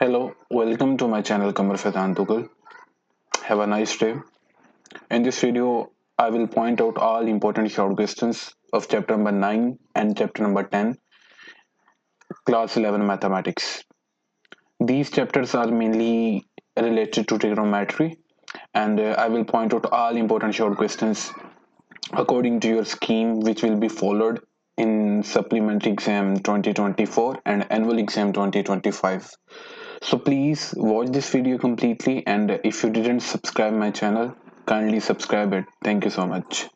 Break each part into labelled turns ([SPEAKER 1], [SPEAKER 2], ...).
[SPEAKER 1] Hello, welcome to my channel Kamar Faidan Tugal. Have a nice day. In this video, I will point out all important short questions of chapter number 9 and chapter number 10, class 11 mathematics. These chapters are mainly related to trigonometry and I will point out all important short questions according to your scheme which will be followed in supplementary exam 2024 and annual exam 2025. So please watch this video completely, and if you didn't subscribe my channel, kindly subscribe it. Thank you so much.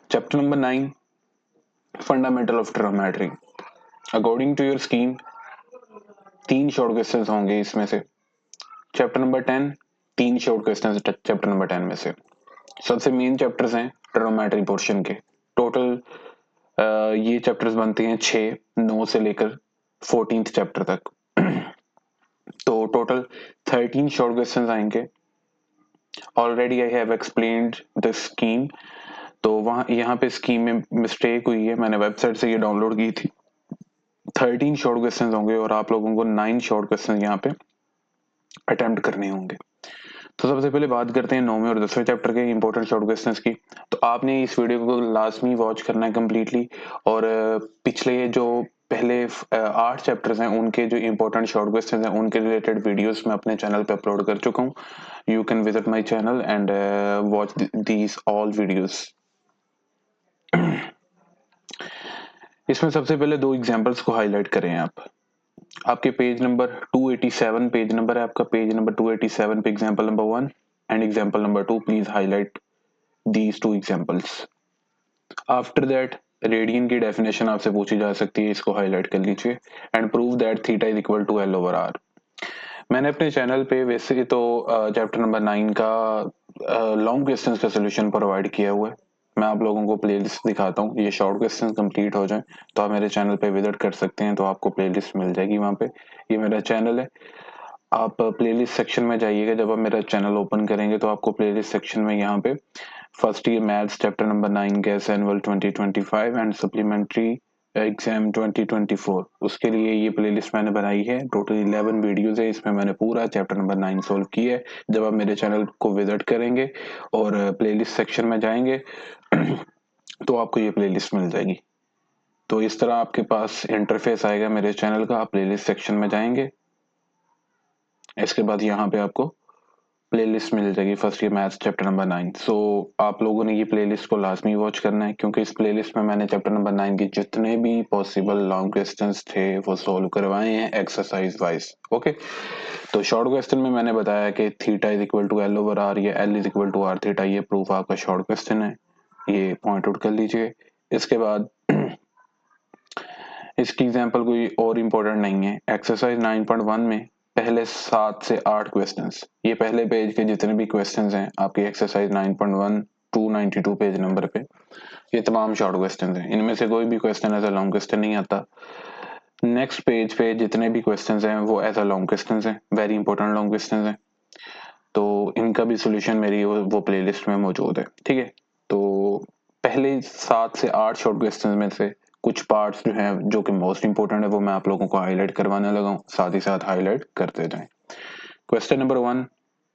[SPEAKER 1] Chapter number 9, Fundamental of Trigonometry. According to your scheme, तीन short questions होंगे इसमें से. Chapter number 10, तीन short questions chapter number 10 में से. सबसे main chapters हैं trigonometry portion के. टोटल ये चैप्टर्स बनते हैं 6, 9 से लेकर 14th चैप्टर तक. तो टोटल 13 शॉर्ट क्वेश्चंस आएंगे. Already I have explained the scheme. तो वहां यहाँ पे स्कीम में मिस्टेक हुई है, मैंने वेबसाइट से ये डाउनलोड की थी. 13 शॉर्ट क्वेश्चंस होंगे और आप लोगों को 9 शॉर्ट क्वेश्चंस यहाँ पे अटेम्प्ट करने होंगे. तो सबसे पहले बात करते हैं 9वें और 10वें चैप्टर के इंपॉर्टेंट शॉर्ट क्वेश्चंस की. तो आपने इस वीडियो को लाजमी वॉच करना है कम्प्लीटली. और पिछले जो पहले 8 चैप्टर्स हैं उनके जो इंपॉर्टेंट शॉर्ट क्वेश्चंस हैं उनके रिलेटेड वीडियोस मैं अपने चैनल पे अपलोड कर चुका हूँ. You can visit my channel and watch these all videos. इसमें सबसे पहले दो एग्जांपल्स को हाईलाइट करें आप. आपके पेज नंबर 287 पेज नंबर है आपका. पेज नंबर 287 पे example number 1 and example number 2. Please highlight these two examples. After that radian की डेफिनेशन आपसे पूछी जा सकती है, इसको हाईलाइट कर लीजिए. And prove that theta is equal to L over r. मैंने अपने चैनल पे वैसे तो चैप्टर नंबर 9 का लॉन्ग क्वेश्चंस का सोल्यूशन प्रोवाइड किया हुआ है. मैं आप लोगों को प्लेलिस्ट दिखाता हूँ. ये शॉर्ट क्वेश्चन कंप्लीट हो जाए तो आप मेरे चैनल पे विजिट कर सकते हैं, तो आपको प्लेलिस्ट मिल जाएगी वहां पे. ये मेरा चैनल है. आप प्लेलिस्ट सेक्शन में जाइएगा. जब आप मेरा चैनल ओपन करेंगे तो आपको प्लेलिस्ट सेक्शन में यहाँ पे first year maths chapter number 9 gas annual 2025 and supplementary exam 2024, उसके लिए ये प्लेलिस्ट मैंने बनाई है. टोटल 11 वीडियोस है. इसमें मैंने पूरा चैप्टर नंबर 9 सॉल्व किया है. जब आप मेरे चैनल को विजिट करेंगे और प्लेलिस्ट सेक्शन में जाएंगे तो आपको ये प्लेलिस्ट मिल जाएगी. तो इस तरह आपके पास इंटरफेस आएगा मेरे चैनल का. आप प्लेलिस्ट सेक्शन में जाएंगे, इसके बाद यहाँ पे आपको प्लेलिस्ट मिल जाएगी first year maths chapter number 9. सो आप लोगों ने ये प्लेलिस्ट को लाजमी वॉच करना है, क्योंकि इस प्लेलिस्ट में मैंने चैप्टर नंबर 9 के जितने भी पॉसिबल लॉन्ग क्वेश्चंस थे वो सॉल्व करवाए हैं एक्सरसाइज वाइज. ओके. तो शॉर्ट क्वेश्चन में मैंने बताया कि theta is equal to L over R या L is equal to R theta. ये प्रूफ आपका शॉर्ट क्वेश्चन है, ये पॉइंट आउट कर लीजिए. इसके बाद इसकी एग्जाम्पल कोई और इम्पोर्टेंट नहीं है. एक्सरसाइज 9.1 में पहले 7 से 8 क्वेश्चंस, ये पहले पेज के जितने भी क्वेश्चंस हैं आपकी एक्सरसाइज 9.1 292 पेज नंबर पे, ये तमाम शॉर्ट क्वेश्चंस हैं. इनमें से कोई भी question as a long question नहीं आता. नेक्स्ट पेज पे जितने भी क्वेश्चंस हैं वो एज अ लॉन्ग क्वेश्चंस हैं, वेरी इंपॉर्टेंट लॉन्ग क्वेश्चंस हैं. तो इनका भी सोल्यूशन मेरी वो प्लेलिस्ट में मौजूद है. ठीक है. तो पहले 7 से 8 शॉर्ट क्वेश्चंस में से कुछ पार्ट्स जो हैं जो कि मोस्ट इंपोर्टेंट है वो मैं आप लोगों को हाईलाइट करवाने लगा हूँ. साथ ही साथ हाईलाइट करते जाएं. Question number 1,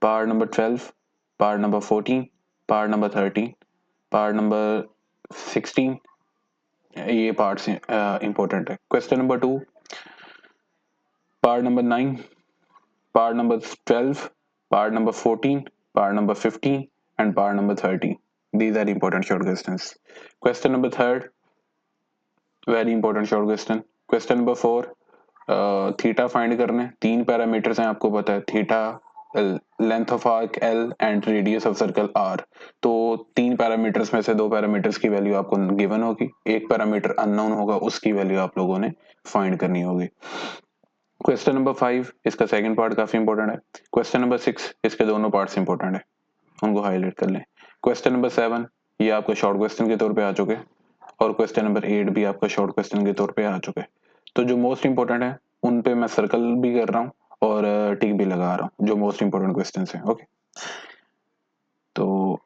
[SPEAKER 1] part number 12, part number 14, part number 13, part number 16, ये पार्ट्स इंपॉर्टेंट है. Question number 2, part number 9, part number 12, part number 14, part number 15 and part number 30. These are important short questions. Question number 3, very important short question. Question number 4, theta find करने. 3 parameters हैं आपको पता है, theta, length of arc L and radius of circle R. तो 3 parameters में से 2 parameters की value आपको गिवन होगी, एक पैरामीटर अननोन होगा, उसकी वैल्यू आप लोगों ने फाइंड करनी होगी. क्वेश्चन नंबर 5, इसका सेकंड पार्ट काफी इंपॉर्टेंट है. क्वेश्चन नंबर 6, इसके दोनों पार्ट्स इंपॉर्टेंट है, उनको हाईलाइट कर लें. क्वेश्चन नंबर 7, ये आपका शॉर्ट क्वेश्चन के तौर पे आ चुके, और क्वेश्चन नंबर 8 भी आपका शॉर्ट क्वेश्चन के तौर पे आ चुके. तो जो मोस्ट इंपॉर्टेंट है उन पे मैं सर्कल भी कर रहा हूँ और टिक भी लगा रहा हूँ, जो मोस्ट इंपॉर्टेंट क्वेश्चन है. ओके. तो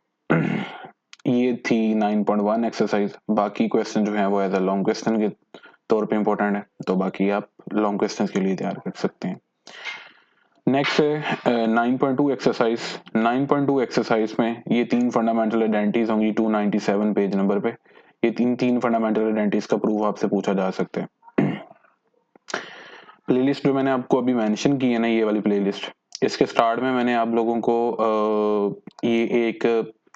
[SPEAKER 1] ये थी 9.1 एक्सरसाइज. बाकी क्वेश्चन जो है वो एज अ लॉन्ग क्वेश्चन के तौर पे इंपॉर्टेंट है, तो बाकी आप लॉन्ग क्वेश्चन के लिए तैयार कर सकते हैं. नेक्स्ट है 9.2 एक्सरसाइज। 9.2 एक्सरसाइज में ये 3 फंडामेंटल आइडेंटिटीज होंगी 297 पेज नंबर पे। ये तीन फंडामेंटल आइडेंटिटीज का प्रूफ आपसे पूछा जा सकता है। प्लेलिस्ट जो मैंने आपको अभी मेंशन की है ना, ये वाली प्लेलिस्ट, इसके स्टार्ट में मैंने आप लोगों को ये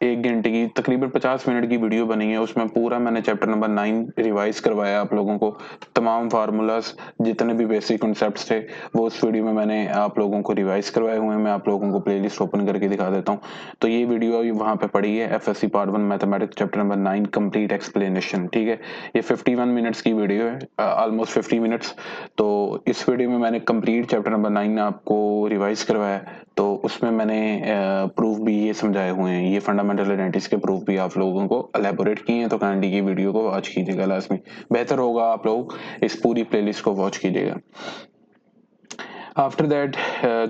[SPEAKER 1] एक घंटे की तकरीबन 50 मिनट की वीडियो बनी है। उसमें पूरा मैंने चैप्टर नंबर 9 रिवाइज करवाया आप लोगों को। तमाम फार्मूलाज, जितने भी बेसिक कॉन्सेप्ट्स थे, वो उस वीडियो में मैंने आप लोगों को रिवाइज करवाए हुए हैं। मैं आप लोगों को प्लेलिस्ट ओपन करके दिखा देता हूँ। तो ये वीडियो अभी वहां पे पड़ी है, FSC part 1 mathematics chapter number 9 complete explanation. ठीक है, ये 51 मिनट्स की वीडियो है, ऑलमोस्ट 50 मिनट्स। तो इस वीडियो में मैंने कंप्लीट चैप्टर नंबर 9 आपको रिवाइज करवाया। तो उसमें मैंने प्रूफ भी ये समझाए हुए हैं, ये फंडामेंटल आइडेंटिटीज के प्रूफ भी आप लोगों को एलेबोरेट किए हैं। तो काइंडली की वीडियो को वॉच कीजिएगा, लाजमी बेहतर होगा आप लोग इस पूरी प्लेलिस्ट को वॉच कीजिएगा। After that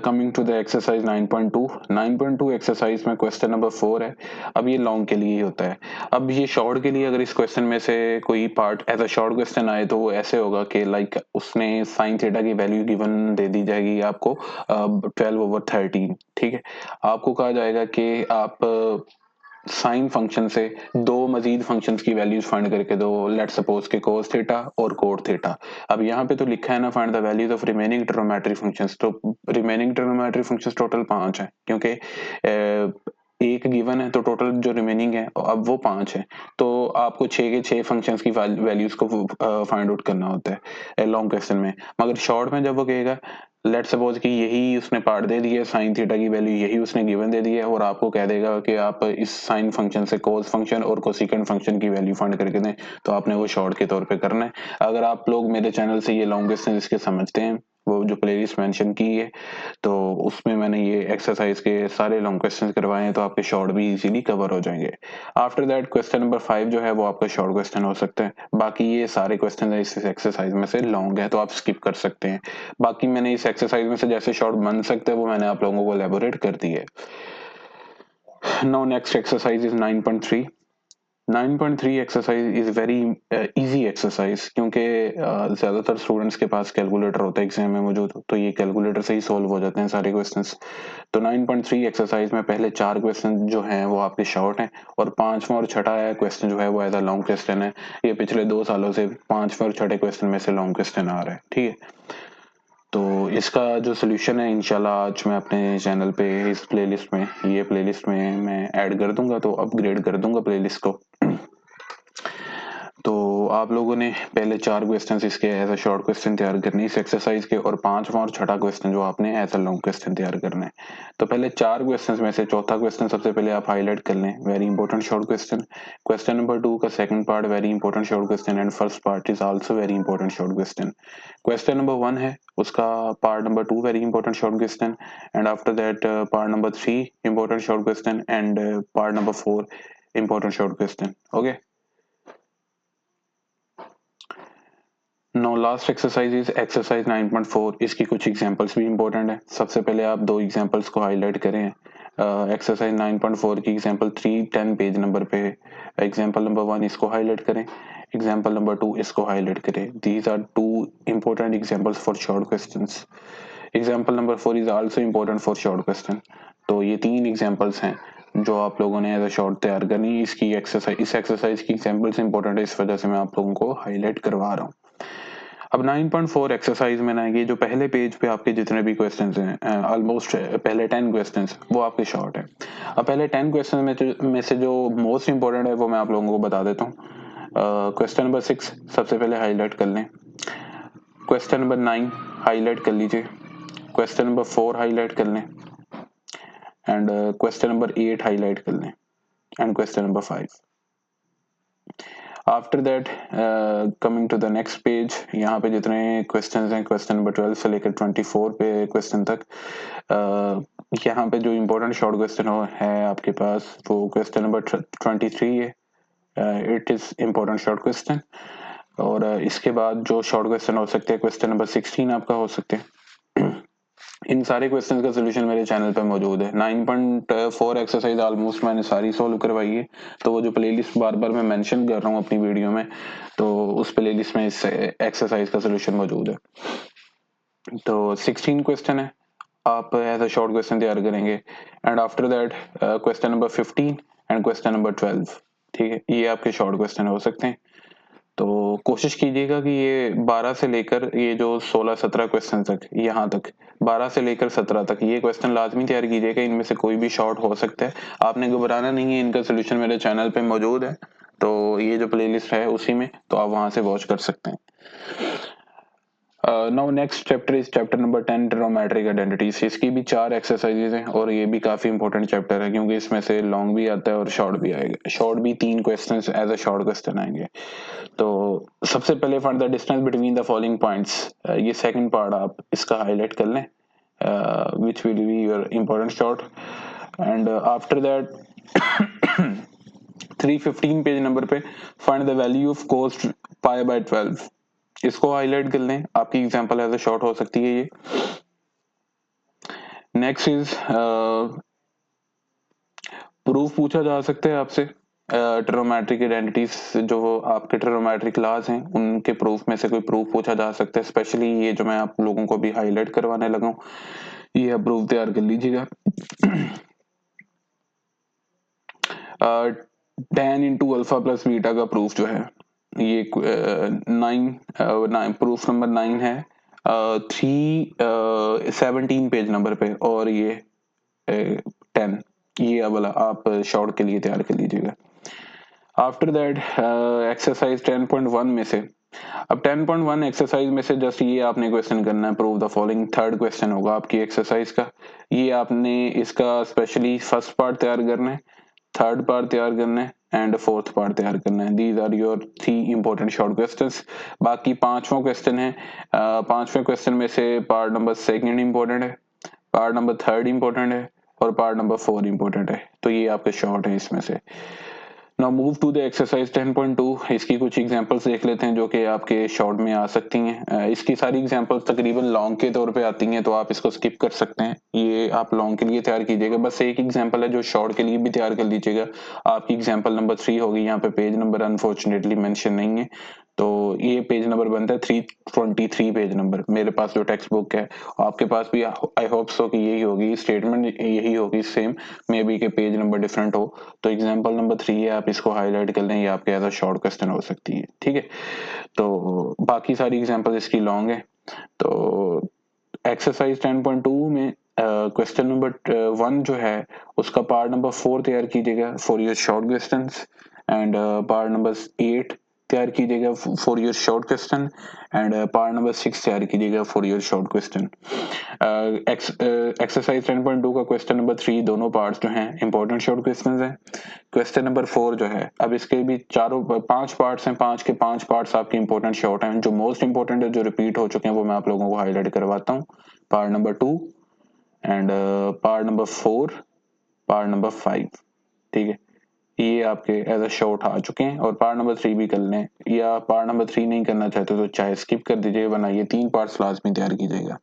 [SPEAKER 1] coming to the exercise 9.2। 9.2 exercise में क्वेश्चन नंबर 4 है। अब ये लॉन्ग के लिए ही होता है। अब ये शॉर्ट के लिए अगर इस क्वेश्चन में से कोई part as a short question आए तो वो ऐसे होगा कि लाइक उसने साइन थीटा की वैल्यू गिवन दे दी जाएगी आपको 12/13। ठीक है, आपको कहा जाएगा कि आप साइन फंक्शन से दो मजीद फंक्शंस की वैल्यूज फाइंड करके दो। लेट सपोज के कोस थीटा और कोट थीटा। अब यहाँ पे तो लिखा है ना, find the values of remaining trigonometry functions. तो रिमेनिंग ट्रिग्नोमेट्री फंक्शंस टोटल 5 है, क्योंकि एक गिवन है तो टोटल जो रिमेनिंग है अब वो 5 है। तो आपको 6 के 6 फंक्शंस की वैल्यूज को फाइंड आउट करना होता है लॉन्ग क्वेश्चन में। मगर शॉर्ट में जब वो कहेगा लेट सपोज कि यही उसने पार्ट दे दिया, साइन थीटा की वैल्यू यही उसने गिवन दे दी है, और आपको कह देगा कि आप इस साइन फंक्शन से कोस फंक्शन और कोसिकेंट फंक्शन की वैल्यू फाइंड करके दें। तो आपने वो शॉर्ट के तौर पे करना है। अगर आप लोग मेरे चैनल से ये लॉन्ग क्वेश्चन इसके समझते हैं, वो जो प्लेलिस्ट मेंशन की है, तो उसमें मैंने ये एक्सरसाइज के सारे लॉन्ग क्वेश्चन करवाए हैं, तो आपके शॉर्ट भी इजीली कवर हो जाएंगे। आफ्टर दैट क्वेश्चन नंबर 5 जो है वो आपका शॉर्ट क्वेश्चन हो सकता है। बाकी ये सारे क्वेश्चन इस एक्सरसाइज में से लॉन्ग है, तो आप स्किप कर सकते हैं। बाकी मैंने इस एक्सरसाइज में से जैसे शॉर्ट बन सकते हैं वो मैंने आप लोगों को एलेबोरेट कर दी है। Now next exercise is 9.3। 9.3 exercise is very easy exercise, क्योंकि ज्यादातर स्टूडेंट्स के पास कैलकुलेटर होता है एग्जाम में मौजूद, तो ये कैलकुलेटर से ही सॉल्व हो जाते हैं सारे क्वेश्चंस। तो 9.3 एक्सरसाइज में पहले 4 क्वेश्चन जो हैं वो आपके शॉर्ट हैं, और पांचवा और छठा क्वेश्चन जो है वो एज अ लॉन्ग क्वेश्चन है। ये पिछले 2 सालों से पांचवें और छठे क्वेश्चन में से लॉन्ग क्वेश्चन आ रहा है। ठीक है, तो इसका जो सोल्यूशन है इंशाल्लाह आज मैं अपने चैनल पे इस प्लेलिस्ट में, ये प्लेलिस्ट में मैं ऐड कर दूंगा, तो अपग्रेड कर दूंगा प्लेलिस्ट को। तो आप लोगों ने पहले 4 क्वेश्चंस इसके एज अ शॉर्ट क्वेश्चन तैयार करने इस एक्सरसाइज के, और पांचवा और छठा क्वेश्चन जो आपने एज अ लॉन्ग क्वेश्चन तैयार करना है। तो पहले 4 क्वेश्चंस में से चौथा क्वेश्चन सबसे पहले आप हाईलाइट कर लें, very important short question. Question number 2 का second part very important short question, and first part is also very important short question. Question number 1 है, उसका part number 2 very important short question, and after that part number 3 important short question, and part number 4 important short question. Okay, no last exercise is exercise 9.4। इसकी कुछ examples भी important है। सबसे पहले आप 2 examples को हाईलाइट करें। एक्सरसाइज 9.4 की एग्जांपल 310 पेज नंबर पे है। एग्जांपल नंबर 1 इसको हाईलाइट करें, एग्जांपल नंबर 2 इसको हाईलाइट करें। These are 2 important examples for short questions. Example number 4 is also important for short question. तो ये 3 एग्जांपल्स हैं जो आप लोगों ने एज अ शॉर्ट तैयार करनी है। इसकी एक्सरसाइज, इस एक्सरसाइज की एग्जांपल्स इंपॉर्टेंट है, इस वजह से मैं आप लोगों को हाईलाइट करवा रहा हूँ। अब 9.4 एक्सरसाइज में ना, ये जो पहले पेज पे आपके जितने भी क्वेश्चंस हैं, ऑलमोस्ट पहले 10 क्वेश्चंस वो आपके शॉर्ट है। अब पहले 10 क्वेश्चन में से जो मोस्ट इंपॉर्टेंट है वो मैं आप लोगों को बता देता हूँ। क्वेश्चन नंबर 6 सबसे पहले हाईलाइट कर लें। क्वेश्चन नंबर 9 हाईलाइट कर लीजिए। क्वेश्चन नंबर 4 हाईलाइट कर लें, एंड क्वेश्चन नंबर 8 हाईलाइट कर लें, and question number 5। After that coming to the next page, यहाँ पे जितने क्वेश्चंस हैं क्वेश्चन नंबर 12 से लेकर 24 पे क्वेश्चन तक, यहाँ पे जो इम्पोर्टेंट शॉर्ट क्वेश्चन है आपके पास वो क्वेश्चन नंबर 23 है। It is important short question. और इसके बाद जो शॉर्ट क्वेश्चन हो सकते हैं क्वेश्चन नंबर 16 आपका हो सकते हैं। इन सारे क्वेश्चंस का सोल्यूशन मेरे चैनल पे मौजूद है। 9.4 एक्सरसाइज ऑलमोस्ट मैंने सारी सोल्व करवाई है, तो वो जो प्लेलिस्ट बार बार मैं मेंशन कर रहा हूँ अपनी वीडियो में, तो उस प्लेलिस्ट में इस एक्सरसाइज का सोल्यूशन मौजूद है। तो 16 क्वेश्चन है। आप एज अ शॉर्ट क्वेश्चन तैयार करेंगे। And after that question number 15 and question number 12, ठीक है, ये आपके शॉर्ट क्वेश्चन हो सकते हैं। तो कोशिश कीजिएगा कि ये 12 से लेकर ये जो 16-17 क्वेश्चन तक, यहाँ तक 12 से लेकर 17 तक ये क्वेश्चन लाजमी तैयार कीजिएगा। इनमें से कोई भी शॉर्ट हो सकता है, आपने घबराना नहीं है, इनका सोल्यूशन मेरे चैनल पे मौजूद है। तो ये जो प्लेलिस्ट है उसी में, तो आप वहां से वॉच कर सकते हैं। Now next chapter is chapter number 10, trigonometric identities. इसकी भी 4 एक्सरसाइजेज हैं और ये भी काफी इंपॉर्टेंट चैप्टर है, क्योंकि इसमें से लॉन्ग भी आता है और शॉर्ट भी आएगा। शॉर्ट भी 3 questions as a short question आएंगे। तो सबसे पहले find the distance between the following points. ये सेकंड पार्ट आप इसका हाईलाइट कर लें, which will be your important short. And after that 315 page number पे find the value of cos pi by 12। इसको हाईलाइट कर लें, आपकी एग्जांपल एज अ शॉर्ट हो सकती है ये। नेक्स्ट इज प्रूफ पूछा जा सकता है आपसे ट्रिग्नोमेट्रिक आइडेंटिटीज, जो आपके ट्रिग्नोमेट्रिक लॉज हैं उनके प्रूफ में से कोई प्रूफ पूछा जा सकता है। स्पेशली ये जो मैं आप लोगों को भी हाईलाइट करवाने लगा हूँ, ये आप प्रूफ तैयार कर लीजिएगा। tan into alpha plus beta का प्रूफ जो है, ये 9 प्रूफ नंबर 9 है, 317 पेज नंबर पे, और ये 10, ये वाला आप शॉर्ट के लिए तैयार कर लीजिएगा। आफ्टर दैट एक्सरसाइज 10.1 में से, अब 10.1 एक्सरसाइज में से जस्ट ये आपने क्वेश्चन करना है, prove the following. Third question होगा आपकी एक्सरसाइज का। ये आपने इसका स्पेशली फर्स्ट पार्ट तैयार करना है, थर्ड पार्ट तैयार करना है एंड फोर्थ पार्ट तैयार करना है। These are your 3 important short questions. बाकी पांचवा क्वेश्चन है, पांचवें क्वेश्चन में से पार्ट नंबर सेकंड इंपॉर्टेंट है, पार्ट नंबर थर्ड इंपॉर्टेंट है और पार्ट नंबर 4 इंपॉर्टेंट है। तो ये आपके शॉर्ट है इसमें से। Now move to the exercise 10.2। इसकी कुछ एग्जांपल्स देख लेते हैं जो कि आपके शॉर्ट में आ सकती हैं। इसकी सारी एग्जांपल्स तकरीबन लॉन्ग के तौर पे आती हैं, तो आप इसको स्किप कर सकते हैं। ये आप लॉन्ग के लिए तैयार कीजिएगा। बस एक एग्जांपल है जो शॉर्ट के लिए भी तैयार कर लीजिएगा। आपकी एग्जांपल नंबर 3 होगी। यहाँ पे पेज नंबर अनफॉर्चुनेटली मेंशन नहीं है, तो ये पेज नंबर बनता है 323 पेज नंबर। मेरे पास जो टेक्स्ट बुक है, आपके पास भी आई होप सो कि यही होगी, स्टेटमेंट यही होगी सेम, मे बी के पेज नंबर डिफरेंट हो। तो एग्जांपल नंबर 3 है, आप इसको हाईलाइट कर लें, ये आपके एज अ शॉर्ट क्वेश्चन हो सकती है। ठीक है, तो बाकी सारी एग्जांपल इसकी लॉन्ग है। तो एक्सरसाइज 10.2 में क्वेश्चन नंबर 1 जो है उसका पार्ट नंबर 4 तैयार कीजिएगा for your short questions, and part number 8 तैयार कीजिएगा for your short question, and part number 6 तैयार कीजिएगा for your short question. Exercise 10.2 का क्वेश्चन नंबर 3 दोनों पार्ट्स जो हैं इंपॉर्टेंट शॉर्ट क्वेश्चंस हैं। क्वेश्चन नंबर 4 जो है, अब इसके भी 5 पार्ट्स हैं, 5 के 5 पार्ट्स आपके इंपॉर्टेंट शॉर्ट हैं। जो मोस्ट इंपॉर्टेंट है, जो रिपीट हो चुके हैं, वो मैं आप लोगों को हाईलाइट करवाता हूँ। Part number 2 and part number 4, part number 5। ठीक है, ये आपके एज अ शॉर्ट आ चुके हैं। और पार्ट नंबर 3 भी कर लें, या पार्ट नंबर 3 नहीं करना चाहते तो चाहे स्किप कर दीजिए, वरना ये 3 पार्ट्स लाजमी तैयार कीजिएगा।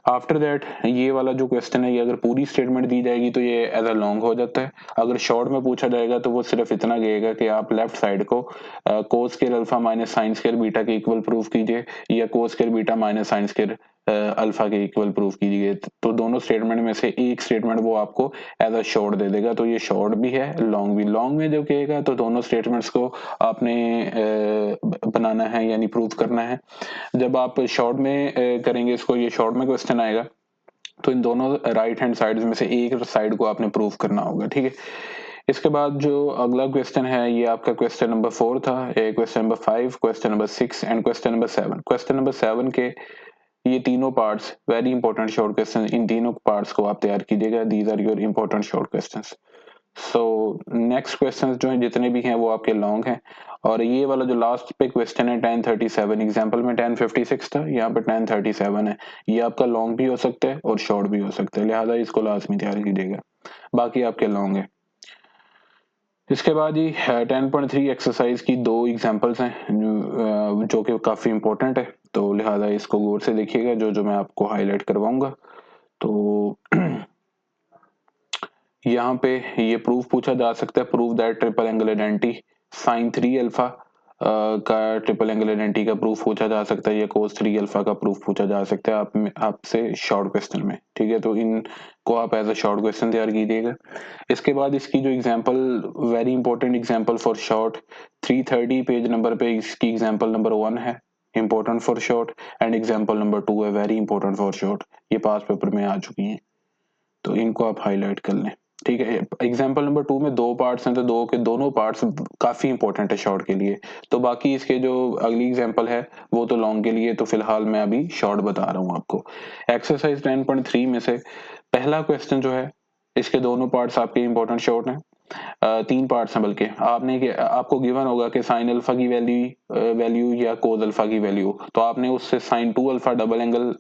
[SPEAKER 1] आफ्टर दैट ये वाला जो क्वेश्चन है, ये अगर पूरी स्टेटमेंट दी जाएगी तो ये एज अ लॉन्ग हो जाता है। अगर शॉर्ट में पूछा जाएगा तो वो सिर्फ इतना कहेगा कि आप लेफ्ट साइड को cos square alpha minus sine square beta के इक्वल प्रूफ कीजिए, या cos square beta minus sine square alpha के इक्वल प्रूफ कीजिए। तो दोनों स्टेटमेंट में से एक स्टेटमेंट वो आपको एज अ शॉर्ट दे देगा। तो ये शॉर्ट भी है, लॉन्ग भी। लॉन्ग में जब कहेगा तो दोनों स्टेटमेंट्स को आपने बनाना है, यानी प्रूफ करना है। जब आप शॉर्ट में करेंगे इसको, ये शॉर्ट में क्वेश्चन आएगा, तो इन दोनों राइट हैंड साइड में से एक साइड को आपने प्रूफ करना होगा। ठीक है, इसके बाद जो अगला क्वेश्चन है, ये आपका क्वेश्चन नंबर 4 था, question number 5, question number 6 and question number 7। Question number 7 के ये तीनों parts very important short question, इन तीनों पार्ट्स को आप तैयार कीजिएगा। These are your important short questions. So next questions जो हैं जितने भी हैं वो आपके लॉन्ग हैं। और ये वाला जो लास्ट पे क्वेश्चन है 1037, एग्जांपल में 1056 था, यहाँ पे 1037 है। ये आपका लॉन्ग भी हो सकता है और शॉर्ट भी हो सकता है, लिहाजा इसको लाजमी तैयार कीजिएगा। बाकी आपके लॉन्ग है। इसके बाद ही 10.3 एक्सरसाइज की 2 एग्जांपल्स हैं जो कि काफी इंपॉर्टेंट है, तो लिहाजा इसको गौर से देखिएगा जो जो मैं आपको हाईलाइट करवाऊंगा। तो यहाँ पे ये प्रूफ पूछा जा सकता है, proof that triple angle identity sign 3 alpha का ट्रिपल एंगल आइडेंटिटी का प्रूफ पूछा जा सकता है या cos 3 अल्फा का प्रूफ पूछा जा सकता है आपसे शॉर्ट क्वेश्चन में, ठीक है। तो इनको आप एज अ शॉर्ट क्वेश्चन तैयार कीजिएगा। इसके बाद इसकी जो example, very important example for short, 330 page number पे इसकी एग्जांपल नंबर 1 है, important for short, and example number 2 है, वेरी इंपॉर्टेंट फॉर शॉर्ट। ये पास पेपर में आ चुकी हैं, तो इनको आप हाईलाइट कर लें, ठीक है। एग्जाम्पल नंबर 2 में 2 पार्ट्स हैं, तो दो के दोनों पार्ट्स काफी इंपॉर्टेंट है शॉर्ट के लिए। तो बाकी इसके जो अगली एग्जाम्पल है वो तो लॉन्ग के लिए, तो फिलहाल मैं अभी शॉर्ट बता रहा हूँ आपको। एक्सरसाइज 10.3 में से पहला क्वेश्चन जो है, इसके दोनों पार्ट्स आपके इंपॉर्टेंट शॉर्ट हैं। 3 पार्ट्स हैं, बल्कि आपको गिवन होगा कि साइन अल्फा की वैल्यू या कोस अल्फा की वैल्यू, तो आपने उससे sine 2 alpha double angle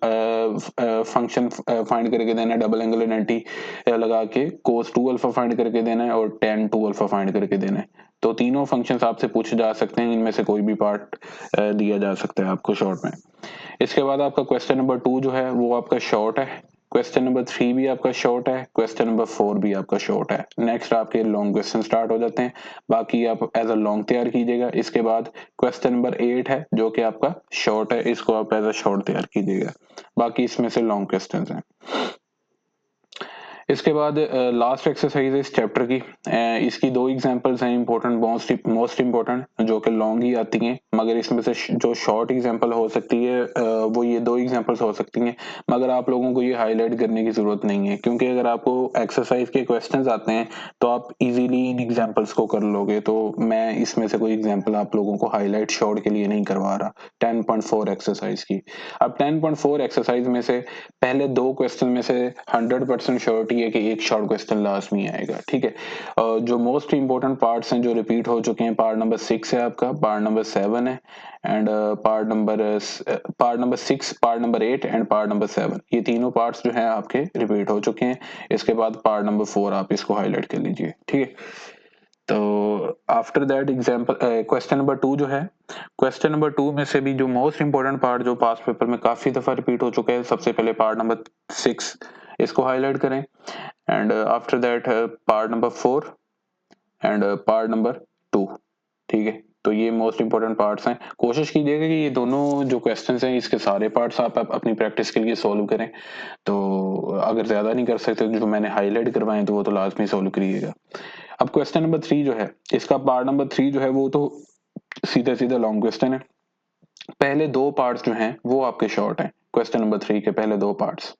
[SPEAKER 1] function find करके देना है, डबल एंगल आइडेंटिटी लगा के कोस 2 अल्फा फाइंड करके देना है और tan 2 अल्फा फाइंड करके देना है। तो तीनों फंक्शंस आपसे पूछे जा सकते हैं, इनमें से कोई भी पार्ट दिया जा सकता है आपको शॉर्ट में। इसके बाद आपका क्वेश्चन नंबर 2 जो है वो आपका शॉर्ट है, क्वेश्चन नंबर 3 भी आपका शॉर्ट है, क्वेश्चन नंबर 4 भी आपका शॉर्ट है। नेक्स्ट आपके लॉन्ग क्वेश्चन स्टार्ट हो जाते हैं, बाकी आप एज अ लॉन्ग तैयार कीजिएगा। इसके बाद क्वेश्चन नंबर 8 है जो कि आपका शॉर्ट है, इसको आप एज अ शॉर्ट तैयार कीजिएगा, बाकी इसमें से लॉन्ग क्वेश्चन हैं। इसके बाद लास्ट एक्सरसाइज है इस चैप्टर की, इसकी 2 एग्जांपल्स हैं इंपॉर्टेंट, मोस्ट इंपॉर्टेंट, जो कि लॉन्ग ही आती हैं, मगर इसमें से जो शॉर्ट एग्जांपल हो सकती है वो ये 2 एग्जांपल्स हो सकती हैं, मगर आप लोगों को ये हाईलाइट करने की जरूरत नहीं है, क्योंकि अगर आपको एक्सरसाइज के क्वेश्चंस आते हैं तो आप इजीली इन एग्जांपल्स को कर लोगे। तो मैं इसमें से कोई एग्जांपल आप लोगों को हाईलाइट शॉर्ट के लिए नहीं करवा रहा 10.4 एक्सरसाइज की। अब 10.4 एक्सरसाइज में से पहले 2 क्वेश्चन में से 100% श्योरिटी है कि एक शॉर्ट क्वेश्चन लास्ट में आएगा, ठीक है। जो मोस्ट इंपॉर्टेंट पार्ट्स हैं जो रिपीट हो चुके हैं, पार्ट नंबर 6 है आपका, पार्ट नंबर 7 है, and part number 6, part number 8 and part number 7, ये तीनों पार्ट्स जो हैं आपके रिपीट हो चुके हैं। इसके बाद पार्ट नंबर 4 आप इसको हाईलाइट कर लीजिए, ठीक है। तो after that example question number 2 जो है, क्वेश्चन नंबर 2 में से भी जो मोस्ट इंपॉर्टेंट पार्ट जो पास पेपर में काफी दफा रिपीट हो चुका है, सबसे पहले पार्ट नंबर 6 इसको हाईलाइट करें, and after that part number 4 and part number 2, ठीक है। तो ये मोस्ट इंपॉर्टेंट पार्ट्स हैं, कोशिश कीजिएगा कि ये दोनों जो क्वेश्चंस हैं इसके सारे पार्ट्स आप अपनी प्रैक्टिस के लिए सॉल्व करें। तो अगर ज्यादा नहीं कर सकते जो मैंने हाईलाइट करवाए तो वो तो लाजमी सॉल्व करिएगा। अब क्वेश्चन नंबर 3 जो है, इसका पार्ट नंबर 3 जो है वो तो सीधा सीधा लॉन्ग क्वेश्चन है। पहले 2 पार्ट्स जो हैं वो आपके शॉर्ट हैं, क्वेश्चन नंबर 3 के पहले 2 पार्ट्स,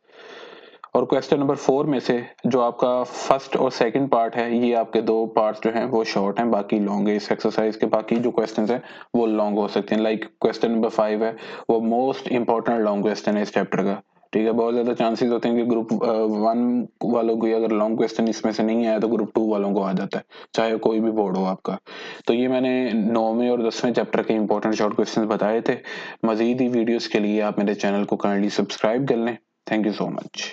[SPEAKER 1] और क्वेश्चन नंबर 4 में से जो आपका फर्स्ट और सेकंड पार्ट है, ये आपके 2 पार्ट्स जो हैं वो शॉर्ट हैं, बाकी लॉन्ग है। इस एक्सरसाइज के बाकी जो क्वेश्चंस हैं वो लॉन्ग हो सकते हैं, लाइक क्वेश्चन नंबर 5 है, वो मोस्ट इंपॉर्टेंट लॉन्ग क्वेश्चन है इस चैप्टर का, ठीक है। बहुत ज्यादा चांसेस होते हैं कि ग्रुप 1 वालों को अगर लॉन्ग क्वेश्चन इसमें से नहीं आया तो ग्रुप 2 वालों को आ जाता है, चाहे कोई भी बोर्ड हो आपका। तो ये मैंने 9वें और 10वें चैप्टर के इंपॉर्टेंट शॉर्ट क्वेश्चन बताए थे। मजीद ही वीडियोस के लिए आप मेरे चैनल को काइंडली सब्सक्राइब कर लें। Thank you so much.